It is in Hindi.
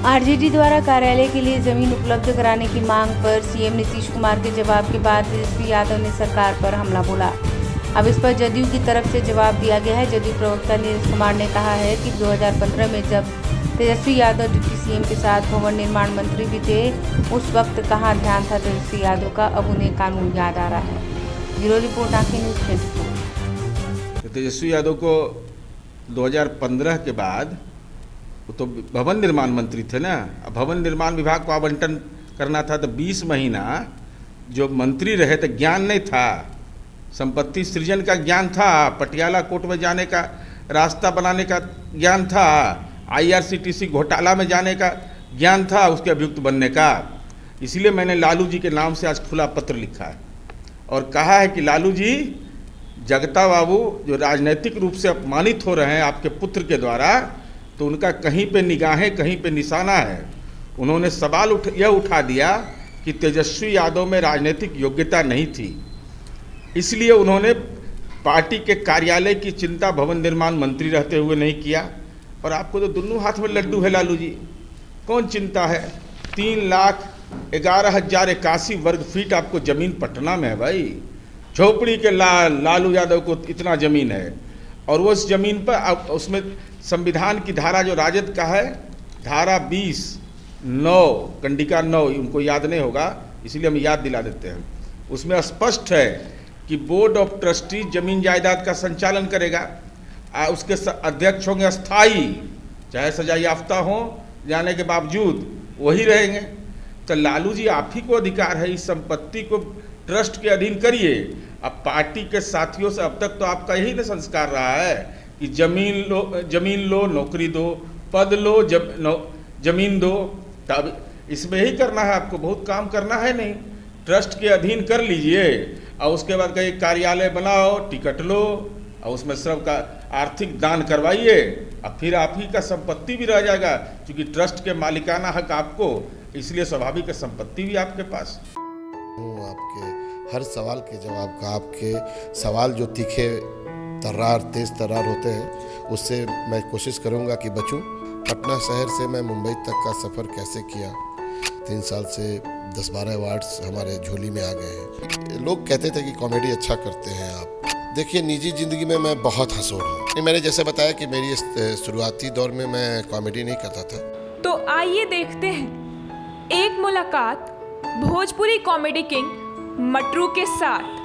आरजेडी द्वारा कार्यालय के लिए जमीन उपलब्ध कराने की मांग पर सीएम नीतीश कुमार के जवाब के बाद तेजस्वी यादव ने सरकार पर हमला बोला। अब इस पर जदयू की तरफ से जवाब दिया गया है। जदयू प्रवक्ता नीतीश कुमार ने कहा है कि 2015 में जब तेजस्वी यादव डिप्टी सीएम के साथ भवन निर्माण मंत्री भी थे, उस वक्त कहाँ ध्यान था तेजस्वी यादव का, अब उन्हें कानून याद आ रहा है। ब्यूरो रिपोर्ट आंखें न्यूज़ 24। तेजस्वी यादव को 2015 के बाद वो तो भवन निर्माण मंत्री थे ना। अब भवन निर्माण विभाग को आवंटन करना था, तो 20 महीना जो मंत्री रहे थे ज्ञान नहीं था, संपत्ति सृजन का ज्ञान था, पटियाला कोर्ट में जाने का रास्ता बनाने का ज्ञान था, IRCTC घोटाला में जाने का ज्ञान था, उसके अभियुक्त बनने का। इसलिए मैंने लालू जी के नाम से आज खुला पत्र लिखा है और कहा है कि लालू जी, जगता बाबू जो राजनीतिक रूप से अपमानित हो रहे हैं आपके पुत्र के द्वारा, तो उनका कहीं पे निगाहें कहीं पे निशाना है। उन्होंने सवाल यह उठा दिया कि तेजस्वी यादव में राजनीतिक योग्यता नहीं थी, इसलिए उन्होंने पार्टी के कार्यालय की चिंता भवन निर्माण मंत्री रहते हुए नहीं किया। और आपको तो दोनों हाथ में लड्डू है लालू जी, कौन चिंता है? 3,11,081 वर्ग फीट आपको जमीन पटना में है भाई। झोपड़ी के लालू यादव को इतना जमीन है, और वो उस जमीन पर अब उसमें संविधान की धारा जो राजद का है, धारा 20(9) कंडिका 9, उनको याद नहीं होगा इसलिए हम याद दिला देते हैं। उसमें स्पष्ट है कि बोर्ड ऑफ ट्रस्टी जमीन जायदाद का संचालन करेगा। उसके अध्यक्ष होंगे अस्थाई, चाहे सजा याफ्ता हो जाने के बावजूद वही रहेंगे। तो लालू जी, आप ही को अधिकार है इस संपत्ति को ट्रस्ट के अधीन करिए। अब पार्टी के साथियों से अब तक तो आपका यही ना संस्कार रहा है कि जमीन लो नौकरी दो, पद लो जमीन दो। तब इसमें ही करना है आपको, बहुत काम करना है नहीं। ट्रस्ट के अधीन कर लीजिए और उसके बाद कहीं कार्यालय बनाओ, टिकट लो और उसमें सबका आर्थिक दान करवाइए, और फिर आप ही का संपत्ति भी रह जाएगा, क्योंकि ट्रस्ट के मालिकाना हक आपको, इसलिए स्वाभाविक है संपत्ति भी आपके पास। आपके हर सवाल के जवाब का, आपके सवाल जो तीखे तर्रार तेज़ तर्रार होते हैं, उससे मैं कोशिश करूंगा कि बचूं। पटना शहर से मैं मुंबई तक का सफ़र कैसे किया, 3 साल से 10-12 अवार्ड्स हमारे झोली में आ गए हैं। लोग कहते थे कि कॉमेडी अच्छा करते हैं आप। देखिए, निजी ज़िंदगी में मैं बहुत हंसोड़ हूँ। मैंने जैसे बताया कि मेरी शुरुआती दौर में मैं कॉमेडी नहीं करता था। तो आइए देखते हैं एक मुलाकात भोजपुरी कॉमेडी किंग मटरू के साथ।